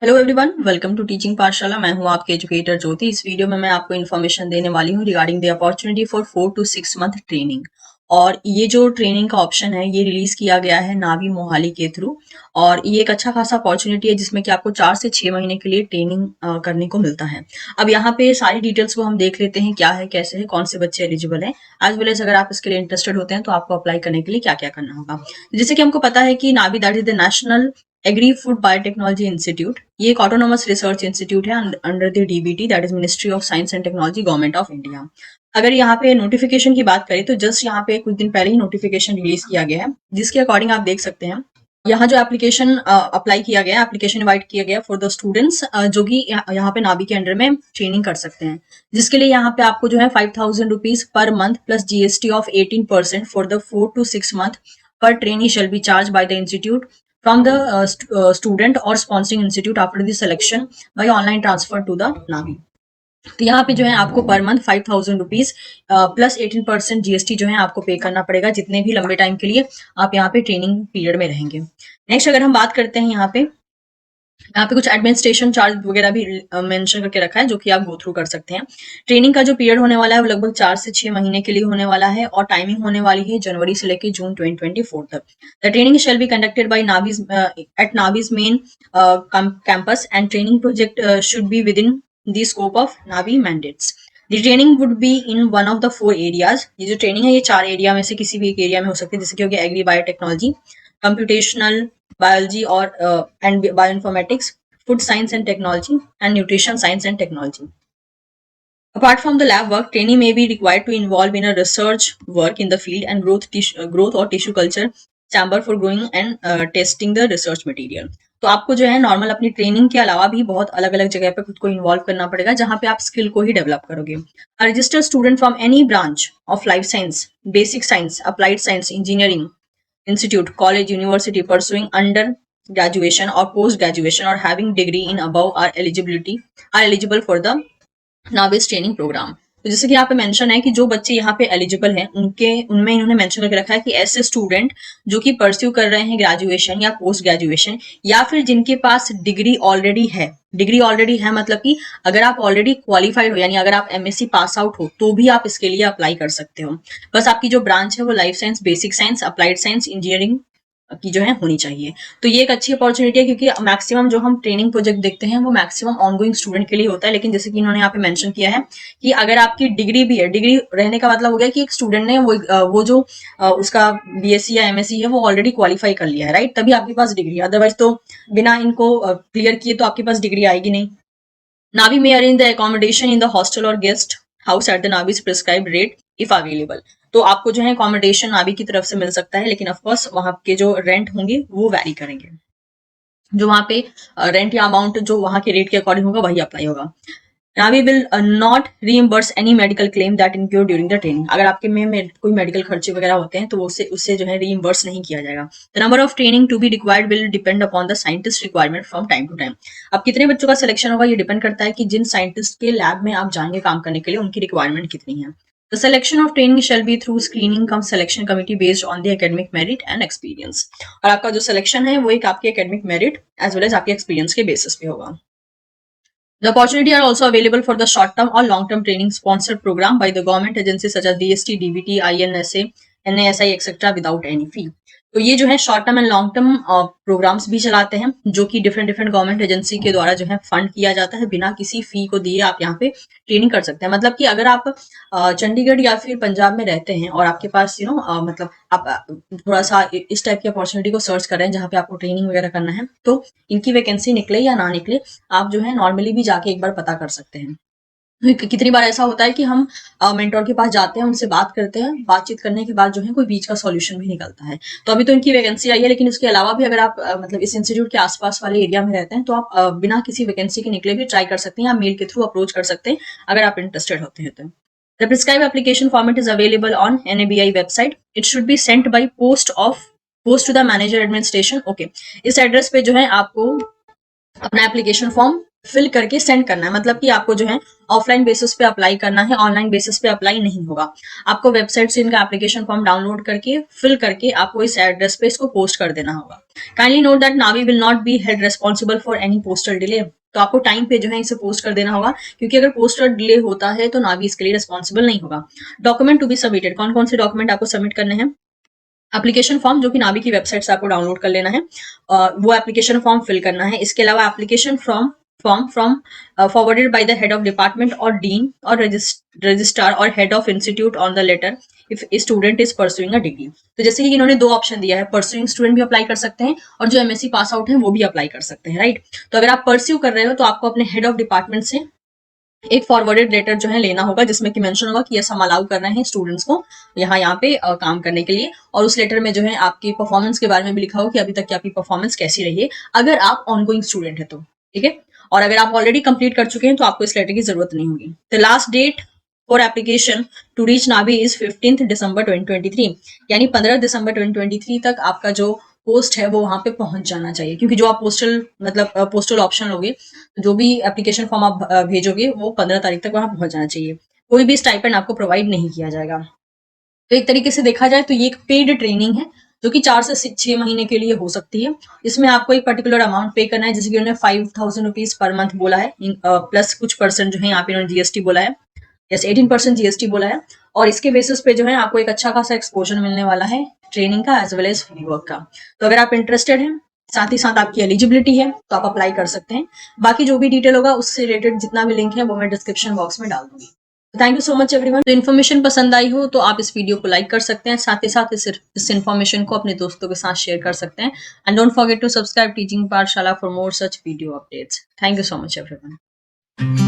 Hello everyone, welcome to teaching Pathshala. मैं हूं आपके एजुकेटर ज्योति। इस वीडियो में मैं आपको इन्फॉर्मेशन देने वाली हूं regarding the opportunity for 4 to 6 month training. और ये जो ट्रेनिंग का ऑप्शन है ये रिलीज किया गया है नावी मोहाली के थ्रू। और ये एक अच्छा खासा अपॉर्चुनिटी है जिसमें कि आपको 4 से 6 महीने के लिए ट्रेनिंग करने को मिलता है। अब यहाँ पे सारी डिटेल्स को हम देख लेते हैं, क्या है, कैसे है, कौन से बच्चे एलिजिबल हैं, एज वेल एज अगर आप इसके लिए इंटरेस्टेड होते हैं तो आपको अप्लाई करने के लिए क्या क्या करना होगा। जैसे कि हमको पता है कि NABI that is the national agri food biotechnology institute, ये एक ऑटोनोमस रिसर्च इंस्टीट्यूट है under the DBT, that is ministry of science and technology, government of India. अगर यहाँ पे नोटिफिकेशन की बात करें तो जस्ट यहाँ पे कुछ दिन पहले ही नोटिफिकेशन रिलीज किया गया है, जिसके अकॉर्डिंग आप देख सकते हैं यहाँ जो एप्लीकेशन अप्लाई किया गया, एप्लीकेशन इनवाइट किया गया फॉर द स्टूडेंट्स जो कि यहाँ पे नावी के अंडर में ट्रेनिंग कर सकते हैं, जिसके लिए यहाँ पे आपको जो है 5,000 rupees per month plus GST of 18% for the 4 to 6 month per trainee shall be charged by the institute from the student or sponsoring institute after the selection by online transfer to the Navi। तो यहाँ पे जो है आपको per month 5,000 rupees plus 18% GST जो है आपको पे करना पड़ेगा जितने भी लंबे टाइम के लिए आप यहाँ पे ट्रेनिंग पीरियड में रहेंगे। नेक्स्ट अगर हम बात करते हैं यहाँ पे कुछ एडमिनिस्ट्रेशन चार्ज वगैरह भी मेंशन करके रखा है जो कि आप गो थ्रू कर सकते हैं। ट्रेनिंग का जो पीरियड होने वाला है वो लगभग 4 से 6 महीने के लिए होने वाला है और टाइमिंग होने वाली है जनवरी से लेकर जून 2024 तक। The training shall be conducted by NABI's at NABI's main campus and training project should be within the scope of NABI mandates. The training would be in one of the 4 areas. ये जो ट्रेनिंग है ये 4 एरिया में से किसी भी एक area में हो सकती है, जैसे कि हो गया एग्री बायोटेक्नोलॉजी, कंप्यूटेशनल बायोलॉजी और and bioinformatics, food science and technology, and nutrition science and technology. Apart from the lab work, trainee may be required to involve in a research work in the field and growth or tissue culture chamber for growing and testing the research material. तो आपको जो है normal अपनी training के अलावा भी बहुत अलग अलग जगह पे खुद को इन्वॉल्व करना पड़ेगा जहां पे आप स्किल को ही डेवलप करोगे। A registered student from any branch of life science, basic science, applied science, engineering, institute, college, university pursuing under graduation or post graduation or having degree in above are eligible for the NABI's training program. तो जैसे कि यहाँ पे mention है कि जो बच्चे यहाँ पे एलिजिबल हैं उनमें इन्होंने मेंशन करके रखा है कि ऐसे स्टूडेंट जो कि परस्यू कर रहे हैं ग्रेजुएशन या पोस्ट ग्रेजुएशन या फिर जिनके पास डिग्री ऑलरेडी है मतलब कि अगर आप ऑलरेडी क्वालिफाइड हो यानी अगर आप एमएससी पास आउट हो तो भी आप इसके लिए अप्लाई कर सकते हो। बस आपकी जो ब्रांच है वो life science, basic science, applied science, engineering की जो है होनी चाहिए। तो ये एक अच्छी अपॉर्चुनिटी है क्योंकि मैक्सिमम जो हम ट्रेनिंग प्रोजेक्ट देखते हैं वो मैक्सिमम ऑनगोइंग स्टूडेंट के लिए होता है, लेकिन जैसे कि इन्होंने यहाँ पे मेंशन किया है कि अगर आपकी डिग्री भी है, डिग्री रहने का मतलब हो गया कि एक स्टूडेंट ने वो जो उसका बीएससी या एमएससी है वो ऑलरेडी क्वालिफाई कर लिया है, राइट, तभी आपके पास डिग्री। अदरवाइज तो बिना इनको क्लियर किए तो आपके पास डिग्री आएगी नहीं। Navi may arrange the accommodation in the hostel or guest house at the Navi's prescribed rate if available। तो आपको जो है accommodation नावी की तरफ से मिल सकता है, लेकिन ऑफकोर्स वहां के जो रेंट होंगे वो वैरी करेंगे। जो वहां पे रेंट या अमाउंट जो वहां के रेट के अकॉर्डिंग होगा वही अप्लाई होगा। Navi will not reimburse any medical claim that incurred during the training। अगर आपके में कोई मेडिकल खर्चे वगैरह होते हैं तो उससे जो है reimburse नहीं किया जाएगा। The number of training to be required will depend upon the scientist requirement from time to time। अब कितने बच्चों का सिलेक्शन होगा ये डिपेंड करता है कि जिन साइंटिस्ट के लैब में आप जाएंगे काम करने के लिए उनकी रिक्वायरमेंट कितनी है। The selection of training shall be through screening cum selection committee based on the academic merit and experience। और आपका जो सिलेक्शन है वो एक आपके academic merit as well as आपके experience के बेसिस पे होगा। The opportunity are also available for the short-term or long-term training sponsored program by the government agencies such as DST, DBT, INSA, NASI, etc. without any fee। तो ये जो है short term and long term programs भी चलाते हैं जो कि different government agency के द्वारा जो है फंड किया जाता है, बिना किसी फी को दिए आप यहाँ पे ट्रेनिंग कर सकते हैं। मतलब कि अगर आप चंडीगढ़ या फिर पंजाब में रहते हैं और आपके पास मतलब आप थोड़ा सा इस टाइप की अपॉर्चुनिटी को सर्च कर रहे हैं जहाँ पे आपको ट्रेनिंग वगैरह करना है, तो इनकी वैकेंसी निकले या ना निकले आप जो है नॉर्मली भी जाके एक बार पता कर सकते हैं। कितनी बार ऐसा होता है कि हम मेंटोर के पास जाते हैं, उनसे बात करते हैं, बातचीत करने के बाद जो है कोई बीच का सॉल्यूशन भी निकलता है। तो अभी तो इनकी वैकेंसी आई है, लेकिन उसके अलावा भी अगर आप मतलब इस इंस्टीट्यूट के आसपास वाले एरिया में रहते हैं तो आप बिना किसी वैकेंसी के निकले भी ट्राई कर सकते हैं, आप मेल के थ्रू अप्रोच कर सकते हैं अगर आप इंटरेस्टेड होते हैं तो। The prescribed application format is available on NABI website. It should be sent by post to the manager administration। Okay, इस एड्रेस पे जो है आपको अपना एप्लीकेशन फॉर्म फिल करके सेंड करना है, मतलब कि आपको जो है ऑफलाइन बेसिस पे अप्लाई करना है, ऑनलाइन बेसिस पे अप्लाई नहीं होगा। आपको वेबसाइट से इनका एप्लीकेशन फॉर्म डाउनलोड करके फिल करके आपको इस एड्रेस पे इसको पोस्ट कर देना होगा। Kindly note that Navi will not be held responsible for any postal delay. तो आपको टाइम पे जो है इसे पोस्ट कर देना होगा, क्योंकि अगर पोस्टल डिले होता है तो नावी इसके लिए रिस्पॉन्सिबल नहीं होगा। डॉक्यूमेंट टू बी सबमिटेड, कौन कौन से डॉक्यूमेंट आपको सबमिट करने हैं? एप्लीकेशन फॉर्म, जो कि नावी की वेबसाइट से आपको डाउनलोड कर लेना है, वो एप्लीकेशन फॉर्म फिल करना है। इसके अलावा application form form from forwarded by the head of department और डीन और रजिस्ट्रार और head of institute on the letter if student is pursuing a degree. तो जैसे कि इन्होंने दो ऑप्शन दिया है, परसुइंग स्टूडेंट भी अप्लाई कर सकते हैं और जो एमएससी पास आउट है वो भी अप्लाई कर सकते हैं, राइट। तो अगर आप परस्यू कर रहे हो तो आपको अपने हेड ऑफ डिपार्टमेंट से एक फॉरवर्डेड लेटर जो है लेना होगा, जिसमें कि मेंशन होगा कि यस हम अलाउ कर रहे हैं स्टूडेंट्स को यहाँ पे काम करने के लिए, और उस लेटर में जो है आपकी परफॉर्मेंस के बारे में भी लिखा हो कि अभी तक की आपकी परफॉर्मेंस कैसी रही है, अगर आप ऑनगोइंग स्टूडेंट है तो, ठीक है। और अगर आप ऑलरेडी कंप्लीट कर चुके हैं तो आपको इस लेटर की जरूरत नहीं होगी। The last date for application to reach navy is 15 दिसंबर 2023, यानी 15 दिसंबर 2023 तक आपका जो पोस्ट है वो वहां पे पहुंच जाना चाहिए, क्योंकि जो आप पोस्टल मतलब पोस्टल ऑप्शन लोगे, जो भी एप्लीकेशन फॉर्म आप भेजोगे वो 15 तारीख तक वहां पहुंच जाना चाहिए। कोई भी स्टाइपेंड आपको प्रोवाइड नहीं किया जाएगा। तो एक तरीके से देखा जाए तो ये एक पेड ट्रेनिंग है, जो कि 4 से 6 महीने के लिए हो सकती है। इसमें आपको एक पर्टिकुलर अमाउंट पे करना है, जैसे कि उन्होंने 5000 रुपीज पर मंथ बोला है, प्लस कुछ परसेंट जो है यहाँ पे उन्होंने जीएसटी बोला है, जैसे 18% जीएसटी बोला है। और इसके बेसिस पे जो है आपको एक अच्छा खासा एक्सपोजर मिलने वाला है ट्रेनिंग का as well as free work का। तो अगर आप इंटरेस्टेड हैं, साथ ही साथ आपकी एलिजिबिलिटी है, तो आप अप्लाई कर सकते हैं। बाकी जो भी डिटेल होगा उससे रिलेटेड जितना भी लिंक है वो मैं डिस्क्रिप्शन बॉक्स में डाल दूंगी। Thank you so much everyone. तो इन्फॉर्मेशन पसंद आई हो तो आप इस वीडियो को लाइक कर सकते हैं, साथ ही साथ इस इन्फॉर्मेशन को अपने दोस्तों के साथ शेयर कर सकते हैं। And don't forget to subscribe teaching Pathshala for more such video updates. Thank you so much everyone.